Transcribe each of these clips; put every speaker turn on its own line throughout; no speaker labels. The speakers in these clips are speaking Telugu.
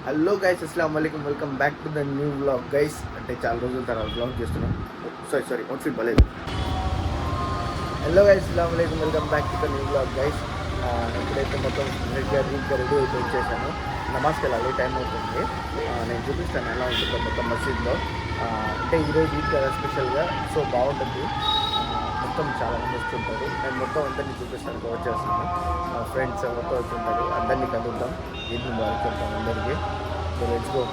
హలో గైస్, అస్సలాము అలైకుమ్. Welcome back to the new vlog guys. అంటే చాలా రోజుల తర్వాత వ్లాగ్ చేస్తున్నాం. సారీ అవుట్ఫిట్ బాలేదు. హలో గైస్, అస్సలాము అలైకుమ్. Welcome back to the new vlog guys. ఇప్పుడైతే మొత్తం రెడీ అయితే వచ్చేసాను. నమాజ్కి వెళ్ళాలి, టైం అవుతుంది. నేను చూపిస్తాను ఎలా ఉంటుందో మొత్తం మసీద్లో. అంటే ఈరోజు ఈద్ కదా స్పెషల్గా, సో బాగుంటుంది. మొత్తం చాలా మంది వస్తుంటారు. నేను మొత్తం అందరినీ చూపిస్తాను, కవర్ చేస్తాను. ఫ్రెండ్స్ మొత్తం వస్తుంటారు, అందరినీ కలుద్దాం. ఈద్ ముబారక్ చెప్తాం అందరికీ. So let's go.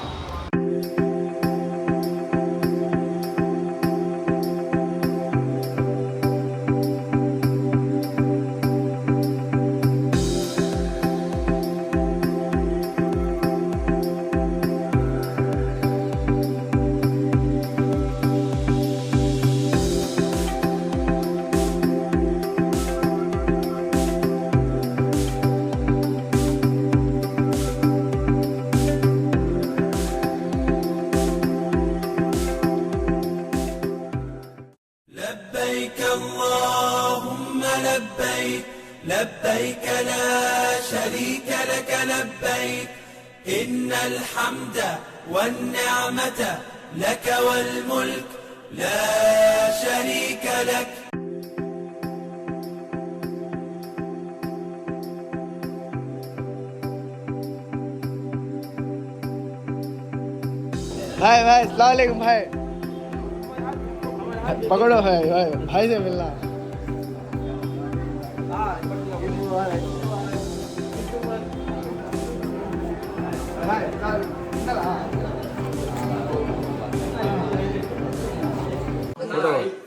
لبيك لا شريك لك لبيك إن الحمد والنعمة لك والملك لا شريك لك.
भाई अस्सलाम वालेकुम भाई. पकड़ो भाई से मिलना.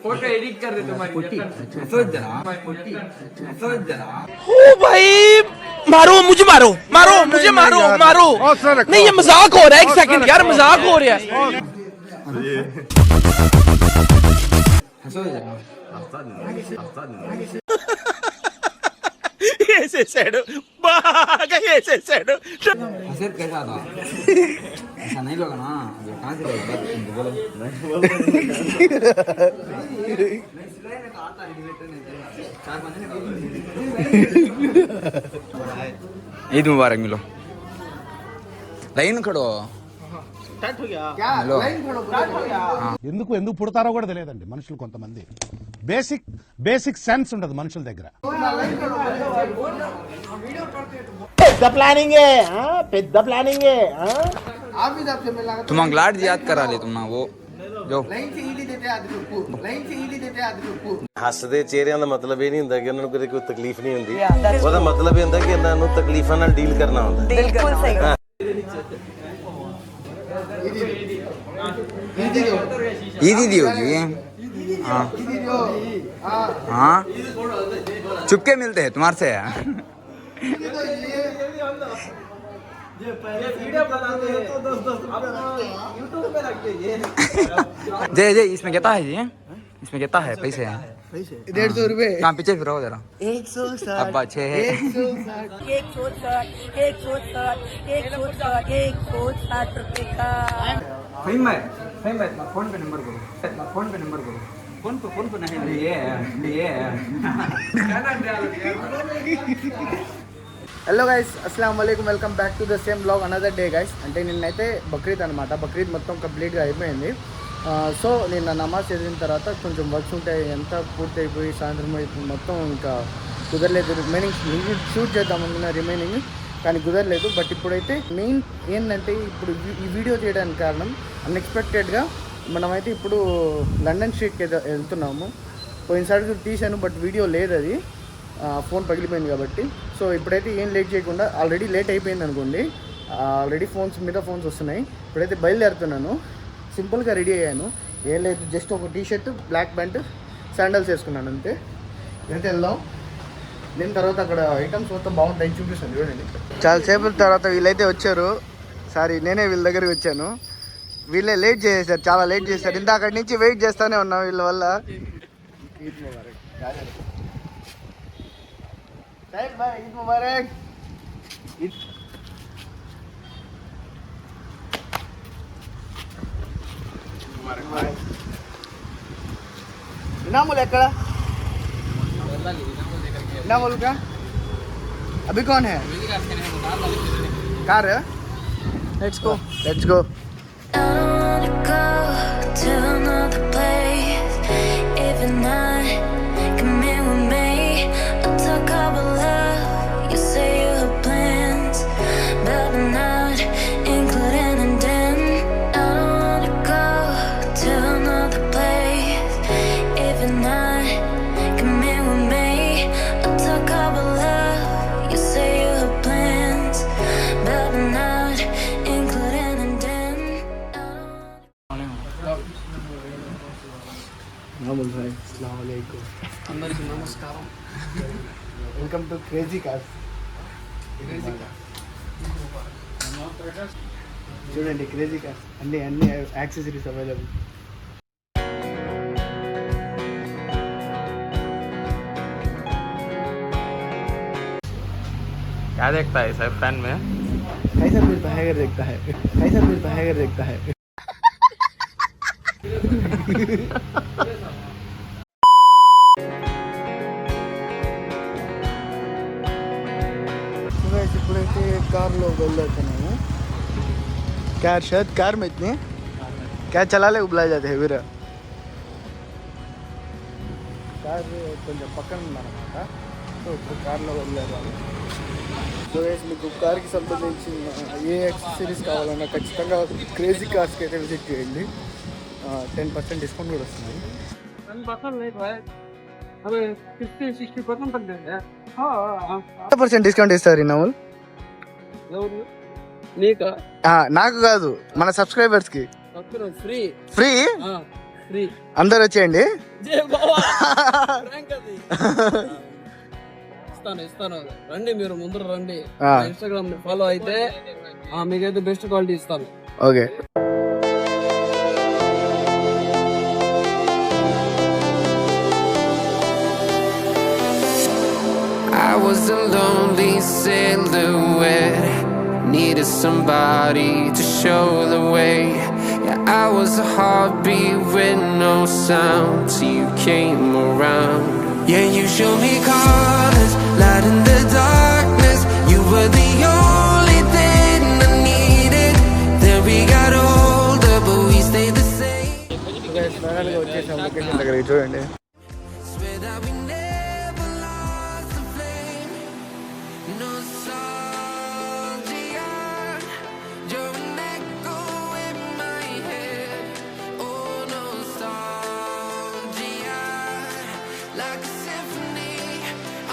फोटो एडिट कर दे तुम्हारी.
ओ भाई मारो मुझे, मारो नहीं, ये मजाक हो रहा है. एक सेकंड यार, मजाक हो रहा है. వేసేసాడు, బాగా వేసేసాడు.
हसरत कैसा था? ऐसा नहीं लगा ना, ये कहाँ से गई बात तुमको बोलो. ईद मुबारक मिलो. लाइन खड़ो.
ఎందుకు పుడతారో కూడా తెలియదండి మనుషులు. కొంతమంది బేసిక్ సెన్స్ ఉండదు మనుషుల దగ్గర.
పెద్ద ప్లానింగ్
तुम अंगलाट याद करा ले तुम ना वो जो
ਹੱਸਦੇ ਚਿਹਰਿਆਂ ਦਾ ਮਤਲਬ ਇਹ ਨਹੀਂ ਹੁੰਦਾ ਕਿ ਉਹਨਾਂ ਨੂੰ ਕਦੇ ਕੋਈ ਤਕਲੀਫ ਨਹੀਂ ਹੁੰਦੀ. ਉਹਦਾ ਮਤਲਬ ਇਹ ਹੁੰਦਾ ਕਿ ਇਹਨਾਂ ਨੂੰ ਤਕਲੀਫਾਂ ਨਾਲ ਡੀਲ ਕਰਨਾ ਹੁੰਦਾ.
बिल्कुल सही.
ईदी दी होगी. हाँ हाँ, चुपके मिलते हैं तुम्हारे से. जय इसमें कहता है जी, इसमें कहता है पैसे हैं
150 रुपए.
कहाँ पीछे फिरो जरा.
160
अब अच्छे है.
160 रुपए का.
फहीम भाई फोन पे नंबर करो. फोन पे नहीं ये
హలో గైస్, అస్సలాము అలైకుమ్. Welcome back to the same blog another day guys. అంటే నిన్నైతే బక్రీద్ అనమాట. బక్రీద్ మొత్తం కంప్లీట్గా అయిపోయింది. సో నిన్న నమాజ్ చదివిన తర్వాత కొంచెం వర్క్స్ ఉంటాయి, ఎంత పూర్తి అయిపోయి సాయంత్రం అయిపోయి మొత్తం ఇంకా కుదరలేదు. రిమైనింగ్ షూట్ చేద్దామనుకున్న రిమైనింగ్, కానీ కుదరలేదు. బట్ ఇప్పుడైతే మెయిన్ ఏంటంటే ఇప్పుడు ఈ వీడియో చేయడానికి కారణం అన్ఎక్స్పెక్టెడ్గా మనమైతే ఇప్పుడు లండన్ స్ట్రీట్కి వెళ్తున్నాము. పోయినసారి తీశాను బట్ వీడియో లేదు, అది ఫోన్ పగిలిపోయింది కాబట్టి. సో ఇప్పుడైతే ఏం లేట్ చేయకుండా, ఆల్రెడీ లేట్ అయిపోయింది అనుకోండి, ఆల్రెడీ ఫోన్స్ వస్తున్నాయి. ఇప్పుడైతే బయలుదేరుతున్నాను. సింపుల్గా రెడీ అయ్యాను, ఏం లేదు, జస్ట్ ఒక టీషర్ట్, బ్లాక్ ప్యాంట్, శాండల్స్ వేసుకున్నాను అంతే. అయితే వెళ్దాం. నేను తర్వాత అక్కడ ఐటమ్స్ మొత్తం బాగుంటాయి, చూపిస్తాను చూడండి. చాలాసేపు తర్వాత వీళ్ళైతే వచ్చారు. సారీ, నేనే వీళ్ళ దగ్గరికి వచ్చాను. వీళ్ళే లేట్ చేసేసారు, చాలా లేట్ చేశారు. ఇందాకటి నుంచి వెయిట్ చేస్తూనే ఉన్నాం వీళ్ళ వల్ల. ఈద్ ముబారక్. ఈద్ ముబారక్. इनामुल एక్కడ इनामुल का अभी कौन है कार है let's go.
I don't wanna go to another place. Even I come in with me. I'll talk about love. You say you have plans, but I'm not including in them. I don't wanna go to another place. Even I come in with me. I'll talk about love. You say you have plans, but I'm not including in them.
మామూలు భాయ్, అస్సలాము అలైకుం.
అందరికీ నమస్కారం.
Welcome to crazy cars. చూడండి క్రేజీ కార్స్, అన్ని యాక్సెసరీస్ అవైలబుల్.
क्या देखता है सर फैन में?
कैसा मिलता है अगर देखता है, कैसा मिलता है अगर देखता है. ఇప్పుడైతే కార్లో వెళ్తున్నాము. क्या शायद कार में इतने क्या चला ले बुलाए जाते हैं వీరా. కార్ కొంచెం పక్కన ఉందన్నమాట. సో ఇప్పుడు కార్లో వెళ్ళారు. సో మీకు కార్కి సంబంధించిన ఏ యాక్సెసరీస్ కావాలన్నా ఖచ్చితంగా క్రేజీ కార్స్కి అయితే విజిట్ చేయండి. 10% డిస్కౌంట్ కూడా వస్తుంది. 10% డిస్కౌంట్ ఇస్తారు నవ్వులు. నాకు కాదు, మన సబ్స్క్రైబర్స్కి ఫ్రీ. అందరు వచ్చేయండి.
ఇస్తాను రండి, మీరు ముందర రండి. ఇన్స్టాగ్రామ్ ఫాలో అయితే మీకైతే బెస్ట్ క్వాలిటీ ఇస్తాను.
Okay.
I was a lonely silhouette, needed somebody to show the way. Yeah, I was a heartbeat with no sound till you came around. Yeah, you showed me colors, light in the darkness. You were the only thing I needed. Then we got older, but we stayed the same.
వచ్చేసాం లొకేషన్ దగ్గరికి. చూడండి.
Swear that we never lost the flame. Nostalgia, you're an echo in my head. Oh, nostalgia, like a symphony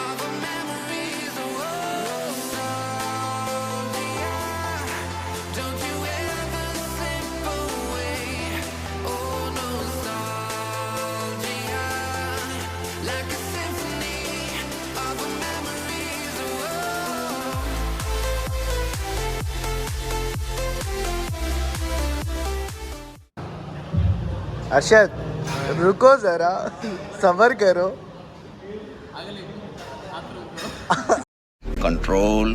of our memories. Oh, nostalgia, don't you ever slip away. Oh, nostalgia, like a symphony of our memories. Oh.
Arshad रुको जरा, सबर करो.
కంట్రోల్.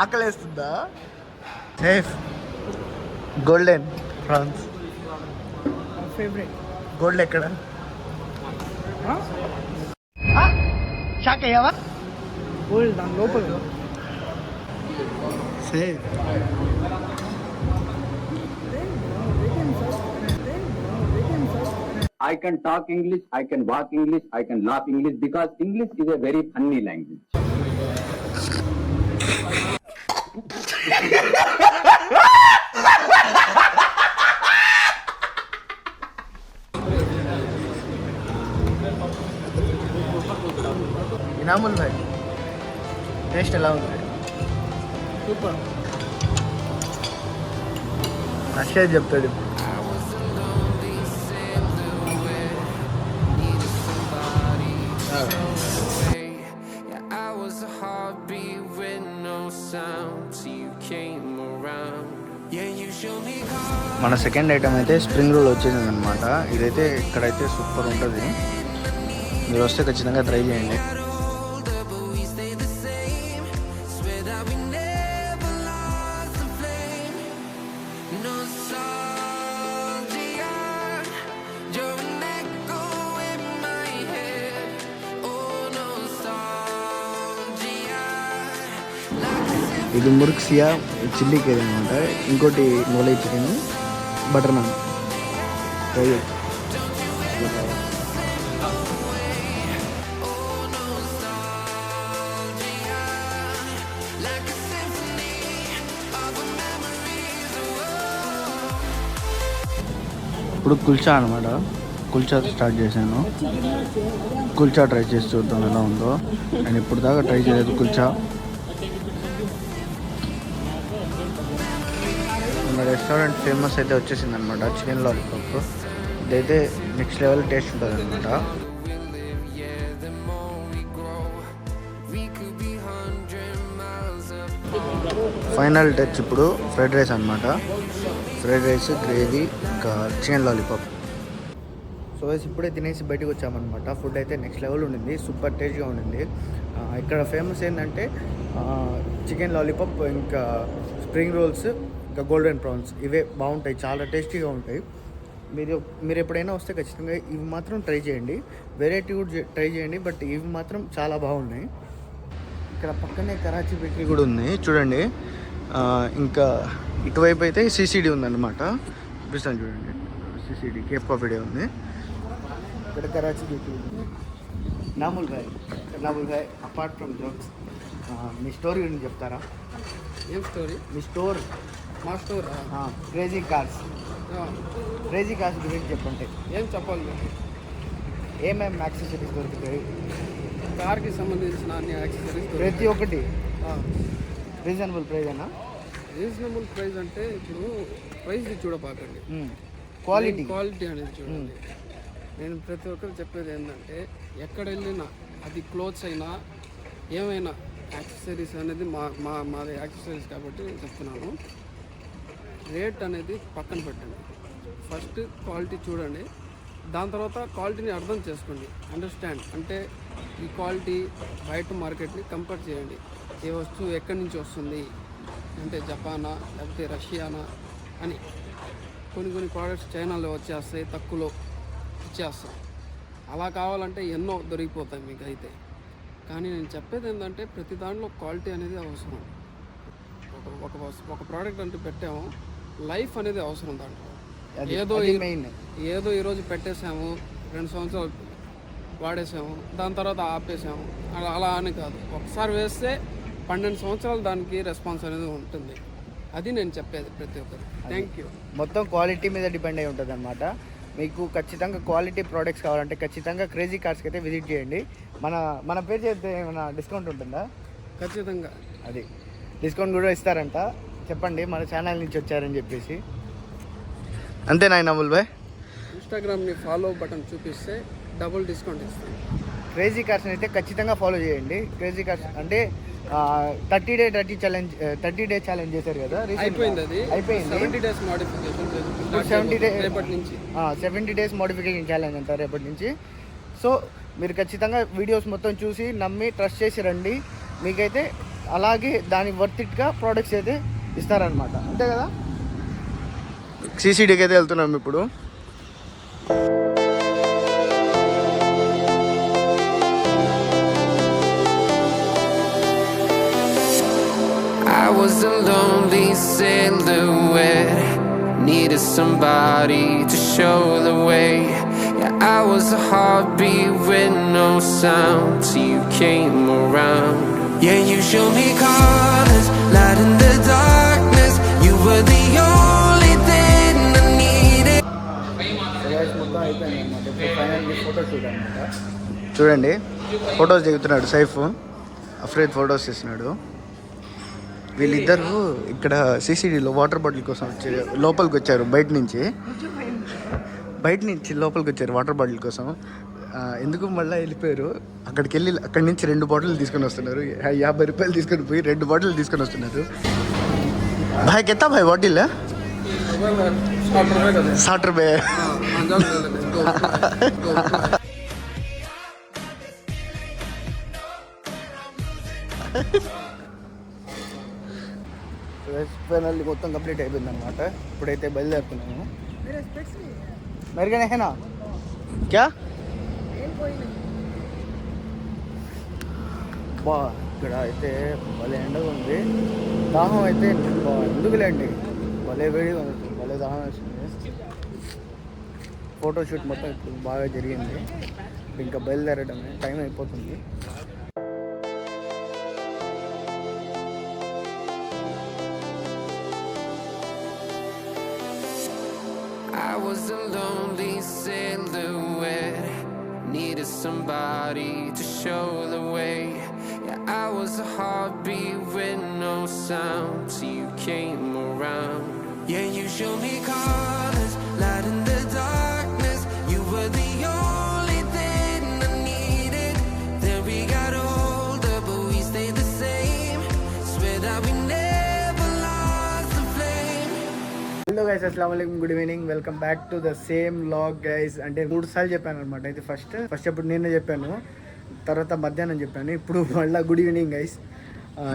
ఆకలేస్తుందా? Safe golden France favourite. Gold ఎక్కడ? షాక్ అయ్యావా? గోల్డ్ దాని లోపల. Safe.
I can talk English, I can walk English, I can laugh English because English is a very funny language.
Inamul Bhai, taste ఎలా ఉంది?
సూపర్.
అక్షయ్ చెప్తాడు.
Yeah, I was a heartbeat with no sound till you came around. Yeah, you showed me colors.
మన సెకండ్ ఐటమ్ అయితే స్ప్రింగ్ రోల్ వచ్చేసింది అనమాట. ఇదైతే ఇక్కడైతే సూపర్ ఉంటుంది. మీరు వస్తే ఖచ్చితంగా ట్రై చేయండి. ఇది మురుక్సియా చిల్లీ కేక్ అనమాట. ఇంకోటి మొలై చికెన్ బటర్ నాన్. ఇప్పుడు కుల్చా అనమాట. కుల్చా స్టార్ట్ చేశాను. కుల్చా ట్రై చేసి చూద్దాం ఎలా ఉందో. నేను ఇప్పుడు దాకా ట్రై చేయలేదు కుల్చా. మన రెస్టారెంట్ ఫేమస్ అయితే వచ్చేసింది అనమాట చికెన్ లాలీపాప్. ఇదైతే నెక్స్ట్ లెవెల్ టేస్ట్ ఉంటుంది అనమాట. ఫైనల్ టచ్ ఇప్పుడు ఫ్రైడ్ రైస్ అనమాట. ఫ్రైడ్ రైస్, గ్రేవీ, ఇంకా చికెన్ లాలీపాప్. సో ఇప్పుడే తినేసి బయటకు వచ్చామన్నమాట. ఫుడ్ అయితే నెక్స్ట్ లెవెల్ ఉండింది, సూపర్ టేస్ట్గా ఉండింది. ఇక్కడ ఫేమస్ ఏంటంటే చికెన్ లాలీపాప్, ఇంకా స్ప్రింగ్ రోల్స్, ఇంకా గోల్డెన్ ప్రాన్స్. ఇవే బాగుంటాయి, చాలా టేస్టీగా ఉంటాయి. మీరు ఎప్పుడైనా వస్తే ఖచ్చితంగా ఇవి మాత్రం ట్రై చేయండి. వెరైటీ కూడా ట్రై చేయండి, బట్ ఇవి మాత్రం చాలా బాగున్నాయి. ఇక్కడ పక్కనే కరాచీ బేకరీ కూడా ఉంది చూడండి. ఇంకా ఇటువైపు అయితే సిసిడి ఉందన్నమాట. చూపిస్తాను చూడండి. సిసిడి కేఫ్ కాఫీ డే ఉంది. ఇక్కడ కరాచీ బేకరీ ఉంది. Namul bhai apart from jokes, మీ స్టోరీ గురించి చెప్తారా?
ఏం స్టోరీ?
మీ స్టోర్.
మా స్టోర్
క్రేజీ కార్స్ గురించి చెప్పండి.
ఏం చెప్పాలి?
ఏమేమి యాక్సెసరీస్ దొరుకుతాయి?
కార్కి సంబంధించిన అన్ని యాక్సెసరీస్
ప్రతి ఒక్కటి రీజనబుల్ ప్రైస్ అన్నా?
రీజనబుల్ ప్రైస్ అంటే ఇప్పుడు ప్రైస్ చూడపాకండి, క్వాలిటీ అనేది చూడండి. నేను ప్రతి ఒక్కరు చెప్పేది ఏంటంటే ఎక్కడ వెళ్ళినా అది క్లోత్స్ అయినా ఏమైనా యాక్సెసరీస్ అనేది మాది యాక్సెసరీస్ కాబట్టి నేను చెప్తున్నాను. రేట్ అనేది పక్కన పెట్టండి, ఫస్ట్ క్వాలిటీ చూడండి. దాని తర్వాత క్వాలిటీని అర్థం చేసుకోండి, అండర్స్టాండ్. అంటే ఈ క్వాలిటీ బయట మార్కెట్ని కంపేర్ చేయండి. ఏ వస్తువు ఎక్కడి నుంచి వస్తుంది, అంటే జపానా లేకపోతే రష్యానా అని. కొన్ని ప్రోడక్ట్స్ చైనాలో వచ్చేస్తాయి, తక్కువలో ఇచ్చేస్తాం. అలా కావాలంటే ఎన్నో దొరికిపోతాయి మీకు అయితే. కానీ నేను చెప్పేది ఏంటంటే ప్రతి దాంట్లో క్వాలిటీ అనేది అవసరం. ఒక ప్రోడక్ట్ అంటూ పెట్టాము, లైఫ్ అనేది అవసరం దాంట్లో. ఏదో ఈరోజు పెట్టేసాము, 2 సంవత్సరాలు వాడేసాము, దాని తర్వాత ఆపేసాము, అలా అని కాదు. ఒకసారి వేస్తే 12 సంవత్సరాలు దానికి రెస్పాన్స్ అనేది ఉంటుంది. అది నేను చెప్పేది ప్రతి ఒక్కరు. Thank you.
మొత్తం క్వాలిటీ మీద డిపెండ్ అయి ఉంటుంది అనమాట. మీకు ఖచ్చితంగా క్వాలిటీ ప్రోడక్ట్స్ కావాలంటే ఖచ్చితంగా క్రేజీ కార్స్కి అయితే విజిట్ చేయండి. మన పేరు చేస్తే ఏమైనా డిస్కౌంట్ ఉంటుందా?
ఖచ్చితంగా
అది డిస్కౌంట్ కూడా ఇస్తారంట. చెప్పండి మన ఛానల్ నుంచి వచ్చారని చెప్పేసి. అంతేనా నముల్ భాయ్?
ఇన్స్టాగ్రామ్ని ఫాలో బటన్ చూపిస్తే డబుల్ డిస్కౌంట్ ఇస్తాను.
క్రేజీ కార్స్ని అయితే ఖచ్చితంగా ఫాలో చేయండి. క్రేజీ కార్స్ అంటే 30 డే ఛాలెంజ్ చేశారు కదా,
అయిపోయింది. 70 days
మోడిఫికేషన్ ఛాలెంజ్ అంటారు రేపటి నుంచి. సో మీరు ఖచ్చితంగా వీడియోస్ మొత్తం చూసి నమ్మి ట్రస్ట్ చేసి రండి. మీకైతే అలాగే దాని వర్తిట్గా ప్రోడక్ట్స్ అయితే ఇస్తారనమాట. అంతే కదా. సిసిడికి అయితే వెళ్తున్నాం ఇప్పుడు.
I was a lonely silhouette, needed somebody to show the way. Yeah, I was a heartbeat with no sound till you came around. Yeah, you showed me colors, light in the darkness. You were the only thing I needed.
మొత్తం అయిపోయింది అనమాట. ఇప్పుడు ఫైనల్లీ ఫోటో షూట్ అనమాట. చూడండి ఫొటోస్ దిగుతున్నాడు సైఫ్, అఫ్రేద్ ఫొటోస్ తీస్తున్నాడు. వీళ్ళిద్దరూ ఇక్కడ సిసిడిలో వాటర్ బాటిల్ కోసం లోపలికి వచ్చారు. బయట నుంచి లోపలికి వచ్చారు వాటర్ బాటిల్ కోసం. ఎందుకు మళ్ళీ వెళ్ళిపోయారు. అక్కడి నుంచి 2 బాటిల్ తీసుకొని వస్తున్నారు. 50 రూపాయలు తీసుకొని పోయి 2 బాటిల్ తీసుకొని వస్తున్నారు. భాయ్ కెత్తా భాయ్ బాటిల్? 60 రూపాయ. ఫైనల్లీ మొత్తం కంప్లీట్ అయిపోయింది అనమాట. ఇప్పుడైతే బయలుదేరుతున్నాము. మెరుగనే క్యా బా ఇక్కడ అయితే భలే ఎండగా ఉంది. దాహం అయితే ఎందుకులేండి, భలే వేడిగా ఉంది, భలే దాహం వేస్తుంది. ఫోటోషూట్ మొత్తం ఇప్పుడు బాగా జరిగింది. ఇంకా బయలుదేరడమే, టైం అయిపోతుంది.
I was a lonely silhouette, needed somebody to show the way. Yeah, I was a heartbeat with no sound till you came around. Yeah, you showed me colors, light in the darkness. You were the only thing I needed. Then we got older, but we stayed the same. Swear that we never lost the flame.
Hello guys, అస్సలాము అలైకుమ్, good evening, welcome back to the same vlog guys. అంటే 3 సార్లు చెప్పాను అనమాట. అయితే ఫస్ట్ అప్పుడు నేనే చెప్పాను, తర్వాత మధ్యాహ్నం చెప్పాను, ఇప్పుడు మళ్ళీ గుడ్ ఈవినింగ్ గైస్.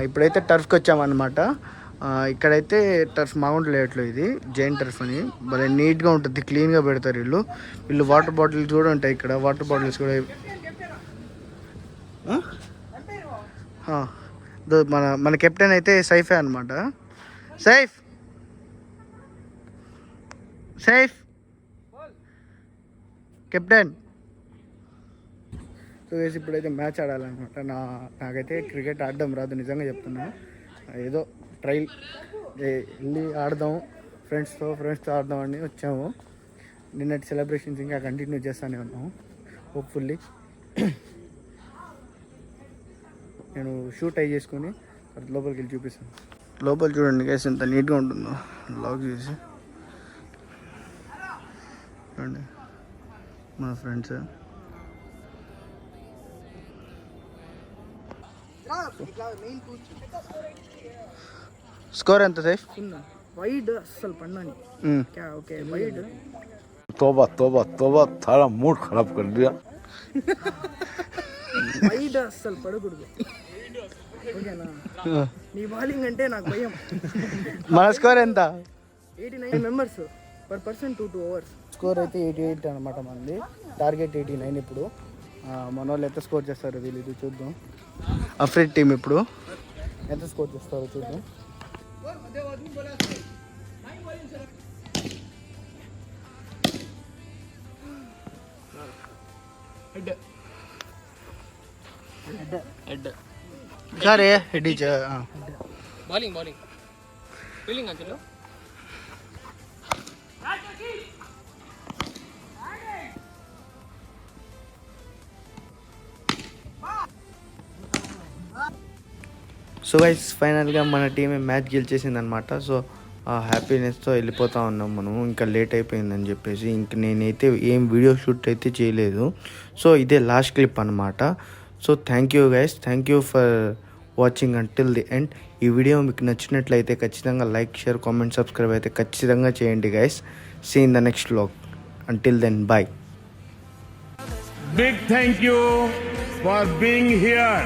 ఇప్పుడైతే టర్ఫ్కి వచ్చామన్నమాట. ఇక్కడైతే టర్ఫ్ మామూలు లేట్లు, ఇది జైన్ టర్ఫ్ అని, భలే నీట్గా ఉంటుంది, క్లీన్గా పెడతారు వీళ్ళు వాటర్ బాటిల్స్ కూడా ఉంటాయి ఇక్కడ. వాటర్ బాటిల్స్ కూడా మన కెప్టెన్ అయితే సైఫే అనమాట. సైఫ్ కెప్టెన్. సో వేసి ఇప్పుడైతే మ్యాచ్ ఆడాలన్నమాట. నాకైతే క్రికెట్ ఆడడం రాదు, నిజంగా చెప్తున్నా. ఏదో ట్రైల్ వెళ్ళి ఆడదాం ఫ్రెండ్స్తో ఆడదాం అని వచ్చాము. నిన్నటి సెలబ్రేషన్స్ ఇంకా కంటిన్యూ చేస్తూనే ఉన్నాము హోప్ఫుల్లీ. నేను షూట్ అయి చేసుకొని లోపలికి వెళ్ళి చూపిస్తాను. లోపల చూడండి గైస్ ఎంత నీట్గా ఉంటుందో, లాగ్ చేసి చూడండి మా ఫ్రెండ్స్. స్కోర్ ఎంత సేఫ్?
వైడ్ అస్సలు పన్నాని. Okay wide.
तोबा तोबा तोबा, थारा मूड खराब कर दिया.
వైడ్ అస్సలు పడకూడదు, ఓకేనా? నీ బౌలింగ్ అంటే నాకు భయం.
మన స్కోర్ ఎంత?
89 members per person 2 overs.
Score అయితే 88 అనమాట మనది. టార్గెట్ 89 ఇప్పుడు. మన వాళ్ళు ఎంత స్కోర్ చేస్తారో తెలియదు, చూద్దాం. అఫ్రీడ్ టీం ఇప్పుడు ఎంత స్కోర్ చేస్తారో చూద్దాం. సరే హెడ్ ఇచ్చా.
బౌలింగ్ ఫీల్డింగ్ అంచెలో
సో గైస్, ఫైనల్గా మన టీమే మ్యాచ్ గెలిచేసింది అనమాట. సో ఆ హ్యాపీనెస్తో వెళ్ళిపోతూ ఉన్నాం మనము. ఇంకా లేట్ అయిపోయిందని చెప్పేసి ఇంక నేనైతే ఏం వీడియో షూట్ అయితే చేయలేదు. సో ఇదే లాస్ట్ క్లిప్ అనమాట. So thank you guys, thank you for watching until the end. ఈ వీడియో మీకు నచ్చినట్లయితే ఖచ్చితంగా లైక్, షేర్, కామెంట్, సబ్స్క్రైబ్ అయితే ఖచ్చితంగా చేయండి guys. See in the next vlog. Until then bye.
Big thank you for being here.